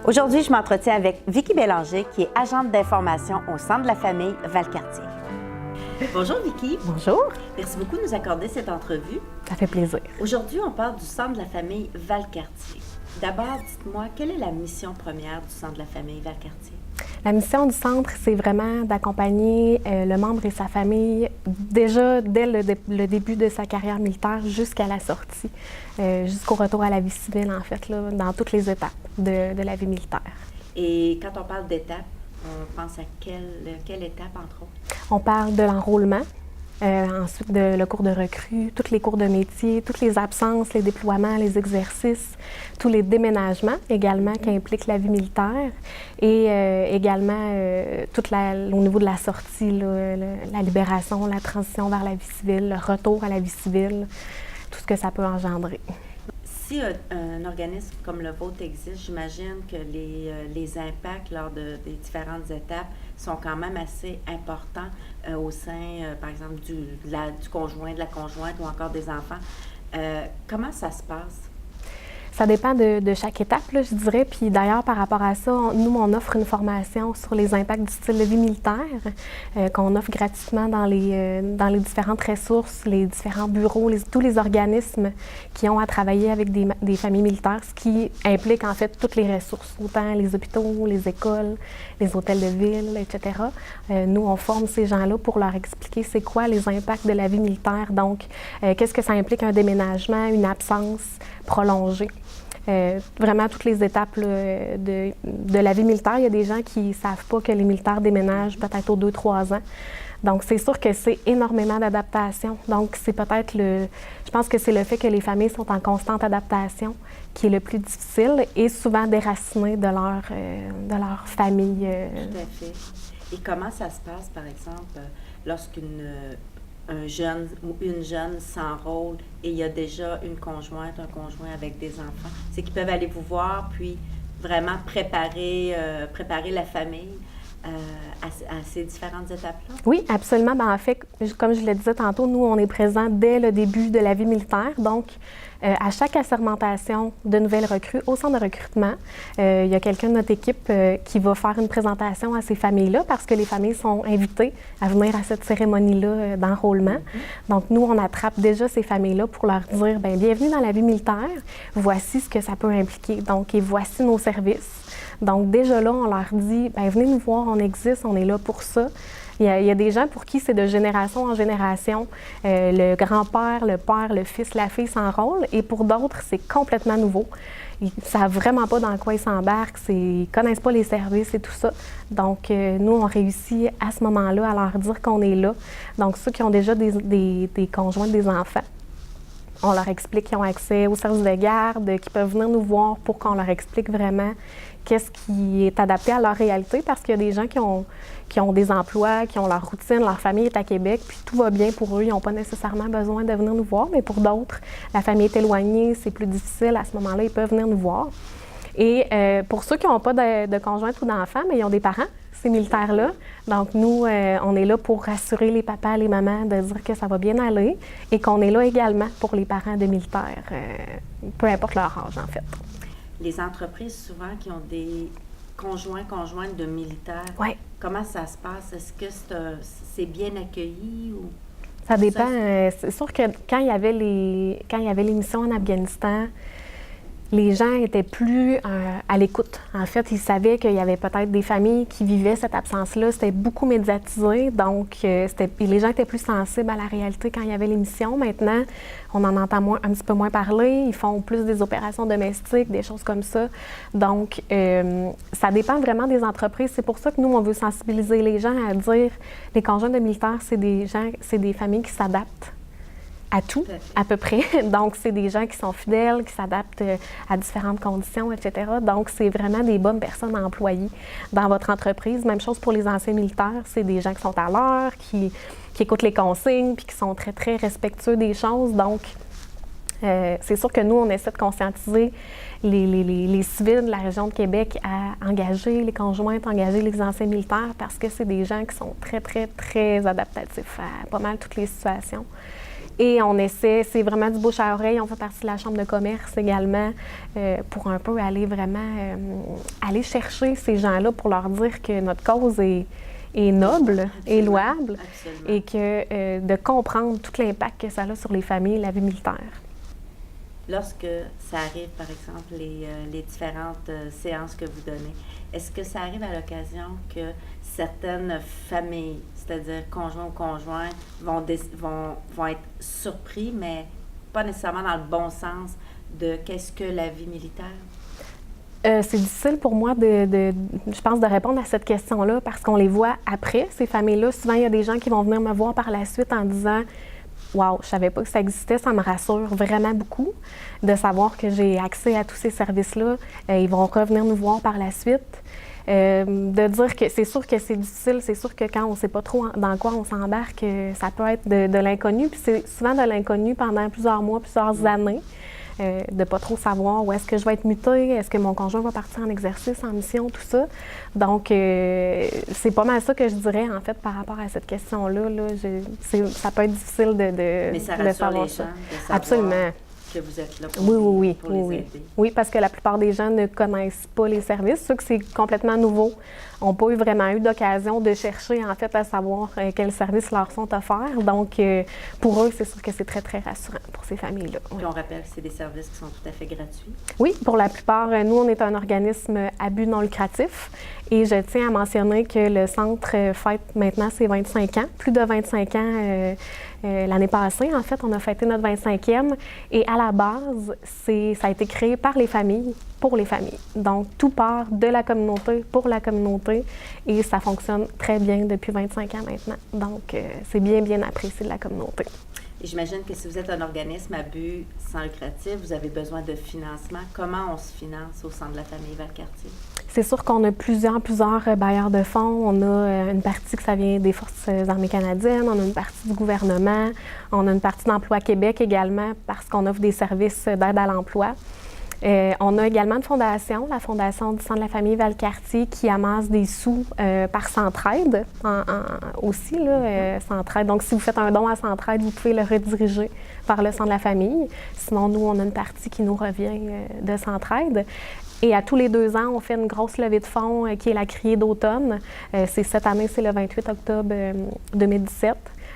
Aujourd'hui, je m'entretiens avec Vicky Bélanger, qui est agente d'information au Centre de la famille Valcartier. Bonjour Vicky. Bonjour. Merci beaucoup de nous accorder cette entrevue. Ça fait plaisir. Aujourd'hui, on parle du Centre de la famille Valcartier. D'abord, dites-moi, quelle est la mission première du Centre de la famille Valcartier? La mission du centre, c'est vraiment d'accompagner le membre et sa famille déjà dès le début de sa carrière militaire jusqu'à la sortie, jusqu'au retour à la vie civile, en fait, là, dans toutes les étapes de la vie militaire. Et quand on parle d'étapes, on pense à quelle étape, entre autres? On parle de l'enrôlement, ensuite le cours de recrue, tous les cours de métier, toutes les absences, les déploiements, les exercices, tous les déménagements également qui impliquent la vie militaire et également au niveau de la sortie, là, la libération, la transition vers la vie civile, le retour à la vie civile, tout ce que ça peut engendrer. Si un organisme comme le vôtre existe, j'imagine que les impacts lors des différentes étapes sont quand même assez importants au sein, par exemple, du conjoint, de la conjointe ou encore des enfants. Comment ça se passe? Ça dépend de chaque étape, là, je dirais. Puis d'ailleurs, par rapport à ça, nous, on offre une formation sur les impacts du style de vie militaire qu'on offre gratuitement dans les différentes ressources, les différents bureaux, tous les organismes qui ont à travailler avec des familles militaires, ce qui implique en fait toutes les ressources, autant les hôpitaux, les écoles, les hôtels de ville, etc. Nous, on forme ces gens-là pour leur expliquer c'est quoi les impacts de la vie militaire. Donc, qu'est-ce que ça implique un déménagement, une absence prolongée. Vraiment toutes les étapes là, de la vie militaire. Il y a des gens qui ne savent pas que les militaires déménagent peut-être aux 2-3 ans. Donc, c'est sûr que c'est énormément d'adaptation. Donc, c'est peut-être je pense que c'est le fait que les familles sont en constante adaptation qui est le plus difficile et souvent déracinées de leur famille. Tout à fait. Et comment ça se passe, par exemple, un jeune ou une jeune s'enrôle et il y a déjà une conjointe, un conjoint avec des enfants? C'est qu'ils peuvent aller vous voir puis vraiment préparer la famille à ces différentes étapes-là? Oui, absolument. Bien, en fait, comme je le disais tantôt, nous, on est présents dès le début de la vie militaire. Donc, à chaque assermentation de nouvelles recrues au centre de recrutement, il y a quelqu'un de notre équipe qui va faire une présentation à ces familles-là parce que les familles sont invitées à venir à cette cérémonie-là d'enrôlement. Donc, nous, on attrape déjà ces familles-là pour leur dire, bien, bienvenue dans la vie militaire, voici ce que ça peut impliquer. Donc, et voici nos services. Donc, déjà là, on leur dit, bien, venez nous voir, on existe, on est là pour ça. Il y a des gens pour qui c'est de génération en génération. Le grand-père, le père, le fils, la fille s'enrôlent. Et pour d'autres, c'est complètement nouveau. Ils ne savent vraiment pas dans quoi ils s'embarquent. Ils ne connaissent pas les services et tout ça. Donc, nous, on réussit à ce moment-là à leur dire qu'on est là. Donc, ceux qui ont déjà des conjoints, des enfants, on leur explique qu'ils ont accès aux services de garde, qu'ils peuvent venir nous voir pour qu'on leur explique vraiment qu'est-ce qui est adapté à leur réalité, parce qu'il y a des gens qui ont des emplois, qui ont leur routine, leur famille est à Québec, puis tout va bien pour eux, ils n'ont pas nécessairement besoin de venir nous voir, mais pour d'autres, la famille est éloignée, c'est plus difficile, à ce moment-là, ils peuvent venir nous voir. Et pour ceux qui n'ont pas de conjointe ou d'enfants, mais ils ont des parents, ces militaires-là. Donc, nous, on est là pour rassurer les papas, les mamans, de dire que ça va bien aller et qu'on est là également pour les parents de militaires, peu importe leur âge, en fait. Les entreprises, souvent, qui ont des conjointes de militaires, ouais. Comment ça se passe? Est-ce que c'est bien accueilli ou... Ça dépend. C'est sûr que quand il y avait les missions en Afghanistan, les gens étaient plus à l'écoute. En fait, ils savaient qu'il y avait peut-être des familles qui vivaient cette absence-là. C'était beaucoup médiatisé, donc les gens étaient plus sensibles à la réalité quand il y avait les missions. Maintenant, on en entend un petit peu moins parler. Ils font plus des opérations domestiques, des choses comme ça. Donc, ça dépend vraiment des entreprises. C'est pour ça que nous, on veut sensibiliser les gens à dire les conjoints de militaires, c'est des familles qui s'adaptent à tout, à peu près. Donc, c'est des gens qui sont fidèles, qui s'adaptent à différentes conditions, etc. Donc, c'est vraiment des bonnes personnes à employer dans votre entreprise. Même chose pour les anciens militaires. C'est des gens qui sont à l'heure, qui écoutent les consignes, puis qui sont très, très respectueux des choses. Donc, c'est sûr que nous, on essaie de conscientiser les civils de la région de Québec à engager les conjointes, engager les anciens militaires, parce que c'est des gens qui sont très, très, très adaptatifs à pas mal toutes les situations. Et on essaie, c'est vraiment du bouche à oreille. On fait partie de la chambre de commerce également pour un peu aller vraiment aller chercher ces gens-là pour leur dire que notre cause est noble et louable et que de comprendre tout l'impact que ça a sur les familles et la vie militaire. Lorsque ça arrive, par exemple, les différentes séances que vous donnez, est-ce que ça arrive à l'occasion que certaines familles, c'est-à-dire conjoints ou conjointes, vont être surpris, mais pas nécessairement dans le bon sens de qu'est-ce que la vie militaire? C'est difficile pour moi, je pense, de répondre à cette question-là parce qu'on les voit après, ces familles-là. Souvent, il y a des gens qui vont venir me voir par la suite en disant « Wow, je savais pas que ça existait, ça me rassure vraiment beaucoup de savoir que j'ai accès à tous ces services-là. » Ils vont revenir nous voir par la suite. De dire que c'est sûr que c'est difficile, c'est sûr que quand on ne sait pas trop dans quoi on s'embarque, ça peut être de l'inconnu. Puis c'est souvent de l'inconnu pendant plusieurs mois, plusieurs années. De ne pas trop savoir où est-ce que je vais être mutée, est-ce que mon conjoint va partir en exercice, en mission, tout ça. Donc, c'est pas mal ça que je dirais, en fait, par rapport à cette question-là. Ça peut être difficile de Mais ça rassure savoir les ça. gens de savoir Absolument. que vous êtes là pour les aider. Oui, parce que la plupart des gens ne connaissent pas les services. Ceux que c'est complètement nouveau n'ont pas vraiment eu d'occasion de chercher, en fait, à savoir quels services leur sont offerts. Donc, pour eux, c'est sûr que c'est très, très rassurant pour ces familles-là. Oui. Puis on rappelle que c'est des services qui sont tout à fait gratuits. Oui, pour la plupart, nous, on est un organisme à but non lucratif. Et je tiens à mentionner que le centre fête maintenant ses 25 ans, plus de 25 ans l'année passée. En fait, on a fêté notre 25e. Et à la base, ça a été créé par les familles, pour les familles. Donc, tout part de la communauté, pour la communauté. Et ça fonctionne très bien depuis 25 ans maintenant. Donc, c'est bien, bien apprécié de la communauté. Et j'imagine que si vous êtes un organisme à but sans lucratif, vous avez besoin de financement. Comment on se finance au Centre de la famille Valcartier? C'est sûr qu'on a plusieurs bailleurs de fonds. On a une partie que ça vient des Forces armées canadiennes, on a une partie du gouvernement, on a une partie d'Emploi Québec également parce qu'on offre des services d'aide à l'emploi. On a également une fondation, la Fondation du Centre de la famille Valcartier, qui amasse des sous par Centraide aussi, Centraide. Donc, si vous faites un don à Centraide, vous pouvez le rediriger vers le Centre de la famille. Sinon, nous, on a une partie qui nous revient de Centraide. Et à tous les 2 ans, on fait une grosse levée de fonds qui est la criée d'automne. Cette année, c'est le 28 octobre 2017.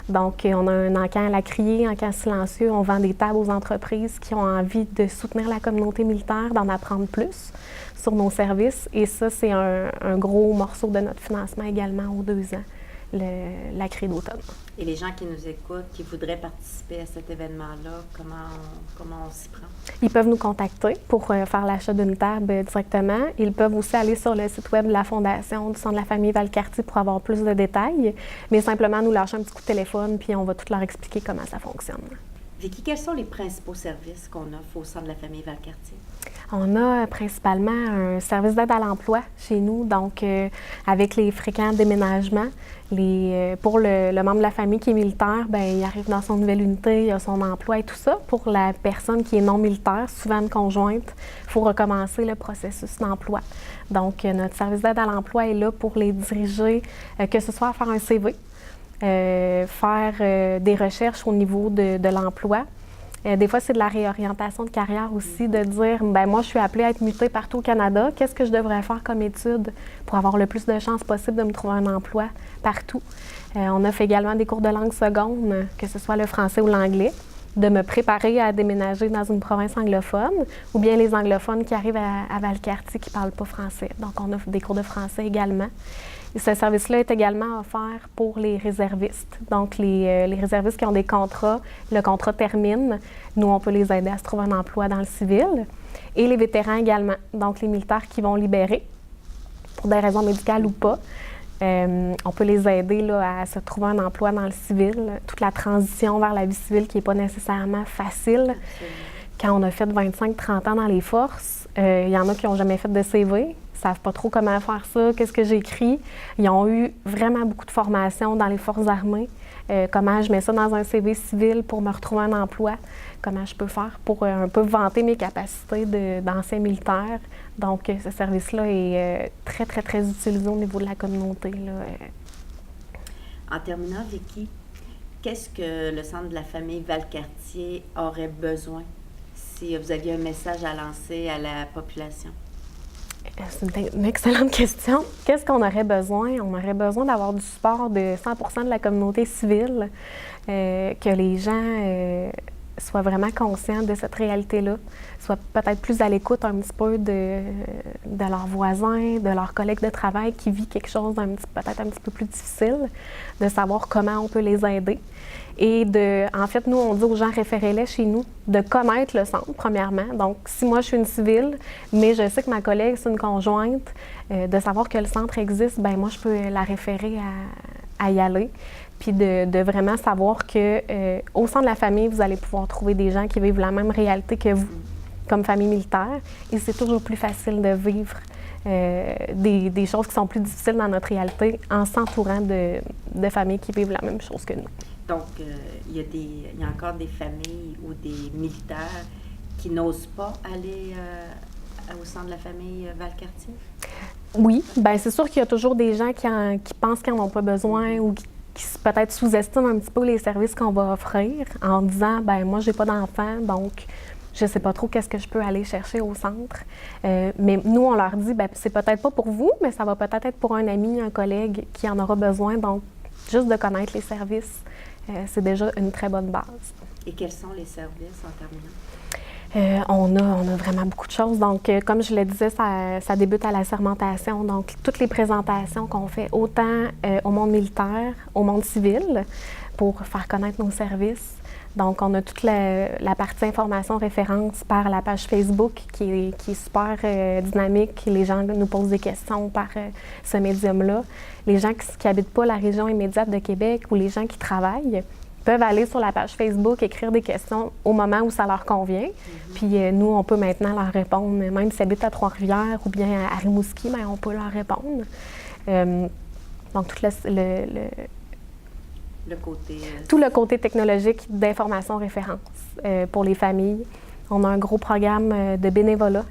Donc, on a un encamp à la criée, un encamp silencieux. On vend des tables aux entreprises qui ont envie de soutenir la communauté militaire, d'en apprendre plus sur nos services. Et ça, c'est un gros morceau de notre financement également aux 2 ans, la criée d'automne. Et les gens qui nous écoutent, qui voudraient participer à cet événement-là, comment on s'y prend? Ils peuvent nous contacter pour faire l'achat d'une table directement. Ils peuvent aussi aller sur le site web de la Fondation du Centre de la famille Valcartier pour avoir plus de détails, mais simplement nous lâcher un petit coup de téléphone puis on va tout leur expliquer comment ça fonctionne. Vicky, quels sont les principaux services qu'on offre au Centre de la famille Valcartier? On a principalement un service d'aide à l'emploi chez nous, donc avec les fréquents déménagements. Pour le membre de la famille qui est militaire, bien, il arrive dans son nouvelle unité, il a son emploi et tout ça. Pour la personne qui est non militaire, souvent une conjointe, il faut recommencer le processus d'emploi. Donc, notre service d'aide à l'emploi est là pour les diriger, que ce soit à faire un CV, faire des recherches au niveau de l'emploi. Des fois, c'est de la réorientation de carrière aussi, de dire, bien, moi, je suis appelée à être mutée partout au Canada. Qu'est-ce que je devrais faire comme étude pour avoir le plus de chances possible de me trouver un emploi partout? On offre également des cours de langue seconde, que ce soit le français ou l'anglais, de me préparer à déménager dans une province anglophone, ou bien les anglophones qui arrivent à Valcartier qui ne parlent pas français. Donc, on offre des cours de français également. Et ce service-là est également offert pour les réservistes. Donc, les réservistes qui ont des contrats, le contrat termine. Nous, on peut les aider à se trouver un emploi dans le civil. Et les vétérans également. Donc, les militaires qui vont libérer, pour des raisons médicales ou pas. On peut les aider là, à se trouver un emploi dans le civil. Toute la transition vers la vie civile qui n'est pas nécessairement facile. Quand on a fait 25-30 ans dans les forces, il y en a qui n'ont jamais fait de CV. Ils ne savent pas trop comment faire ça, qu'est-ce que j'écris. Ils ont eu vraiment beaucoup de formation dans les forces armées. Comment je mets ça dans un CV civil pour me retrouver un emploi. Comment je peux faire pour un peu vanter mes capacités d'ancien militaire. Donc, ce service-là est très, très, très utilisé au niveau de la communauté, là. En terminant, Vicky, qu'est-ce que le Centre de la famille Valcartier aurait besoin si vous aviez un message à lancer à la population? C'est une excellente question. Qu'est-ce qu'on aurait besoin? On aurait besoin d'avoir du support de 100% de la communauté civile, que les gens soient vraiment conscients de cette réalité-là, soient peut-être plus à l'écoute un petit peu de leurs voisins, de leurs collègues de travail qui vivent quelque chose peut-être un petit peu plus difficile, de savoir comment on peut les aider. Et en fait, nous, on dit aux gens, référez-les chez nous, de connaître le centre, premièrement. Donc, si moi, je suis une civile, mais je sais que ma collègue, c'est une conjointe, de savoir que le centre existe, bien moi, je peux la référer à y aller. Puis de vraiment savoir qu'au sein de la famille, vous allez pouvoir trouver des gens qui vivent la même réalité que vous, comme famille militaire. Et c'est toujours plus facile de vivre des choses qui sont plus difficiles dans notre réalité en s'entourant de familles qui vivent la même chose que nous. Donc, il y a encore des familles ou des militaires qui n'osent pas aller au centre de la famille Valcartier? Oui, bien c'est sûr qu'il y a toujours des gens qui pensent qu'ils n'en ont pas besoin ou qui peut-être sous-estiment un petit peu les services qu'on va offrir en disant, bien moi, j'ai pas d'enfant, donc je sais pas trop qu'est-ce que je peux aller chercher au centre. Mais nous, on leur dit, bien c'est peut-être pas pour vous, mais ça va peut-être être pour un ami, un collègue qui en aura besoin. Donc, juste de connaître les services, c'est déjà une très bonne base. Et quels sont les services en terminant? On a vraiment beaucoup de choses. Donc, comme je le disais, ça débute à la sermentation. Donc, toutes les présentations qu'on fait, autant au monde militaire, au monde civil, pour faire connaître nos services. Donc, on a toute la partie information référence par la page Facebook qui est super dynamique. Les gens nous posent des questions par ce médium-là. Les gens qui n'habitent pas la région immédiate de Québec ou les gens qui travaillent peuvent aller sur la page Facebook, écrire des questions au moment où ça leur convient. Puis nous, on peut maintenant leur répondre, même s'ils habitent à Trois-Rivières ou bien à Rimouski, bien, on peut leur répondre. Donc, tout le côté technologique d'information référence pour les familles. On a un gros programme de bénévolat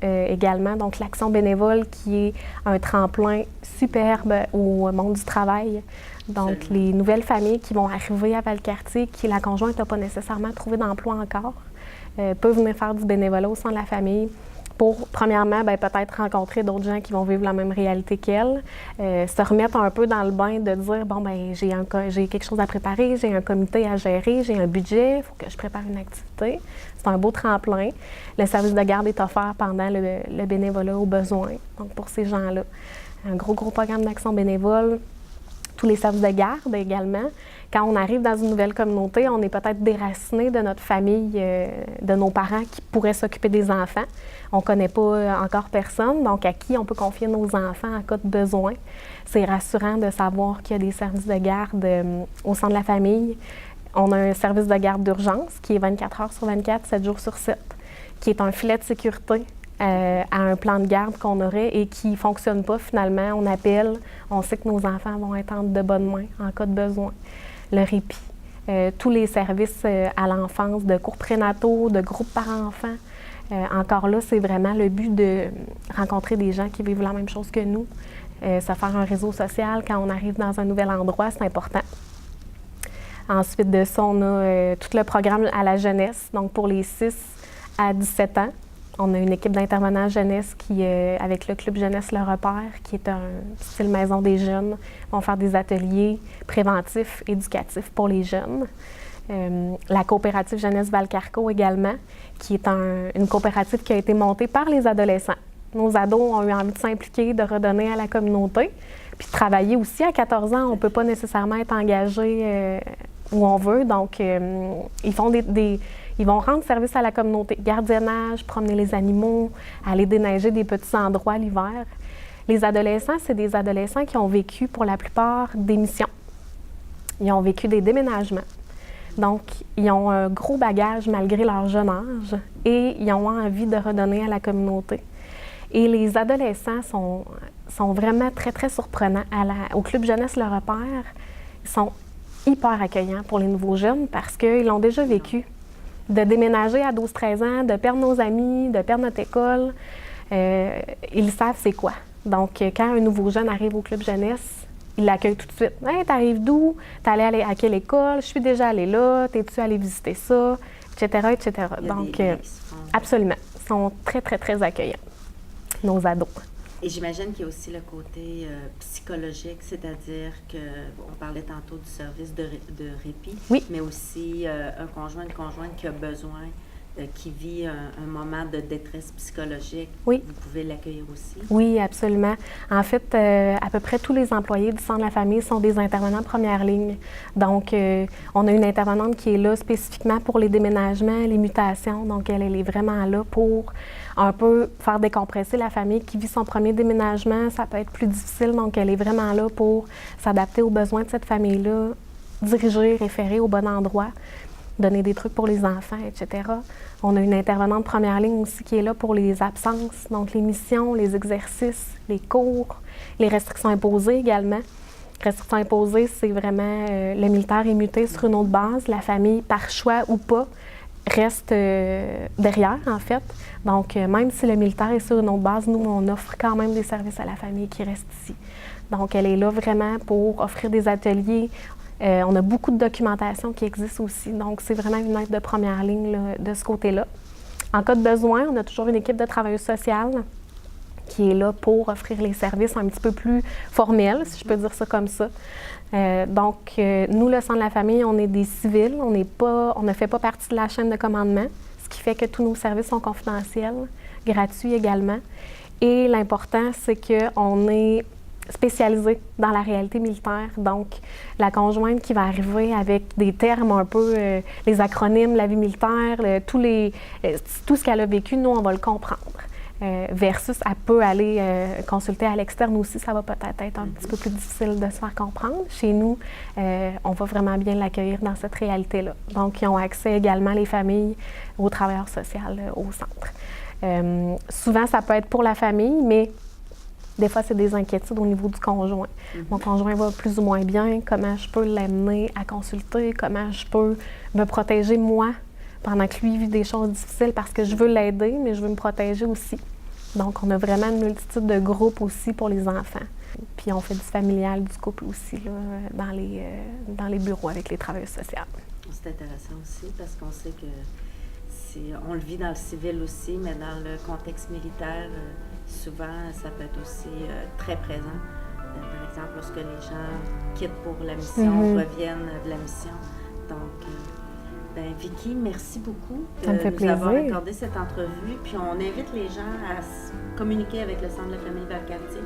également, donc l'Action bénévole qui est un tremplin superbe au monde du travail. Donc, les nouvelles familles qui vont arriver à Valcartier, qui la conjointe n'a pas nécessairement trouvé d'emploi encore, peuvent venir faire du bénévolat au sein de la famille pour, premièrement, bien, peut-être rencontrer d'autres gens qui vont vivre la même réalité qu'elles, se remettre un peu dans le bain de dire, bon, bien, j'ai quelque chose à préparer, j'ai un comité à gérer, j'ai un budget, il faut que je prépare une activité. C'est un beau tremplin. Le service de garde est offert pendant le bénévolat aux besoins, donc pour ces gens-là. Un gros programme d'action bénévole. Tous les services de garde également. Quand on arrive dans une nouvelle communauté, on est peut-être déraciné de notre famille, de nos parents qui pourraient s'occuper des enfants. On ne connaît pas encore personne, donc à qui on peut confier nos enfants en cas de besoin. C'est rassurant de savoir qu'il y a des services de garde au sein de la famille. On a un service de garde d'urgence qui est 24 heures sur 24, 7 jours sur 7, qui est un filet de sécurité à un plan de garde qu'on aurait et qui ne fonctionne pas finalement. On appelle, on sait que nos enfants vont être entre de bonnes mains en cas de besoin. Le répit, tous les services à l'enfance, de cours prénataux, de groupes parents-enfants. Encore là, c'est vraiment le but de rencontrer des gens qui vivent la même chose que nous. Se faire un réseau social quand on arrive dans un nouvel endroit, c'est important. Ensuite de ça, on a tout le programme à la jeunesse, donc pour les 6 à 17 ans. On a une équipe d'intervenants jeunesse avec le Club Jeunesse Le Repère, qui est un style maison des jeunes. Ils vont faire des ateliers préventifs, éducatifs pour les jeunes. La coopérative Jeunesse Valcarco également, qui est une coopérative qui a été montée par les adolescents. Nos ados ont eu envie de s'impliquer, de redonner à la communauté, puis de travailler aussi. À 14 ans, on ne peut pas nécessairement être engagé où on veut. Donc, ils vont rendre service à la communauté. Gardiennage, promener les animaux, aller déneiger des petits endroits l'hiver. Les adolescents, c'est des adolescents qui ont vécu pour la plupart des missions. Ils ont vécu des déménagements. Donc, ils ont un gros bagage malgré leur jeune âge et ils ont envie de redonner à la communauté. Et les adolescents sont vraiment très, très surprenants. Au Club Jeunesse Le Repère, ils sont hyper accueillants pour les nouveaux jeunes parce qu'ils l'ont déjà vécu. De déménager à 12-13 ans, de perdre nos amis, de perdre notre école, ils savent c'est quoi. Donc, quand un nouveau jeune arrive au Club Jeunesse, ils l'accueillent tout de suite. « Hey, t'arrives d'où? T'es allé à quelle école? Je suis déjà allée là. T'es-tu allé visiter ça? » etc., etc. Donc, absolument. Ils sont très, très, très accueillants, nos ados. Et j'imagine qu'il y a aussi le côté psychologique, c'est-à-dire on parlait tantôt du service de répit, oui. mais aussi un conjoint, une conjointe qui a besoin, qui vit un moment de détresse psychologique, oui. Vous pouvez l'accueillir aussi? Oui, absolument. En fait, à peu près tous les employés du Centre de la famille sont des intervenants première ligne. Donc, on a une intervenante qui est là spécifiquement pour les déménagements, les mutations. Donc, elle est vraiment là pour un peu faire décompresser la famille qui vit son premier déménagement. Ça peut être plus difficile, donc elle est vraiment là pour s'adapter aux besoins de cette famille-là, diriger, référer au bon endroit, donner des trucs pour les enfants, etc. On a une intervenante première ligne aussi qui est là pour les absences, donc les missions, les exercices, les cours, les restrictions imposées également. Restrictions imposées, c'est vraiment le militaire est muté sur une autre base, la famille, par choix ou pas, reste derrière, en fait. Donc, même si le militaire est sur une autre base, nous, on offre quand même des services à la famille qui reste ici. Donc, elle est là vraiment pour offrir des ateliers. On a beaucoup de documentation qui existe aussi. Donc, c'est vraiment une aide de première ligne là, de ce côté-là. En cas de besoin, on a toujours une équipe de travailleuses sociales qui est là pour offrir les services un petit peu plus formels, si je peux dire ça comme ça. Donc, nous, le Centre de la famille, on est des civils, on ne fait pas partie de la chaîne de commandement, ce qui fait que tous nos services sont confidentiels, gratuits également. Et l'important, c'est qu'on est spécialisé dans la réalité militaire. Donc, la conjointe qui va arriver avec des termes un peu, les acronymes, la vie militaire, tout ce qu'elle a vécu, nous, on va le comprendre. Versus, elle peut aller consulter à l'externe aussi, ça va peut-être être un petit peu plus difficile de se faire comprendre. Chez nous, on va vraiment bien l'accueillir dans cette réalité-là. Donc, ils ont accès également, les familles, aux travailleurs sociaux au centre. Souvent, ça peut être pour la famille, mais des fois, c'est des inquiétudes au niveau du conjoint. Mon conjoint va plus ou moins bien, comment je peux l'amener à consulter, comment je peux me protéger moi pendant que lui vit des choses difficiles parce que je veux l'aider, mais je veux me protéger aussi. Donc, on a vraiment une multitude de groupes aussi pour les enfants. Puis, on fait du familial, du couple aussi, là, dans les bureaux avec les travailleurs sociaux. C'est intéressant aussi parce qu'on sait que on le vit dans le civil aussi, mais dans le contexte militaire, souvent, ça peut être aussi très présent. Par exemple, lorsque les gens quittent pour la mission, reviennent de la mission. Donc, Vicki, merci beaucoup de nous avoir accordé cette entrevue. Puis on invite les gens à communiquer avec le Centre de la famille Valcartier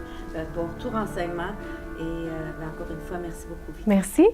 pour tout renseignement. Et encore une fois, merci beaucoup, Vicki. Merci.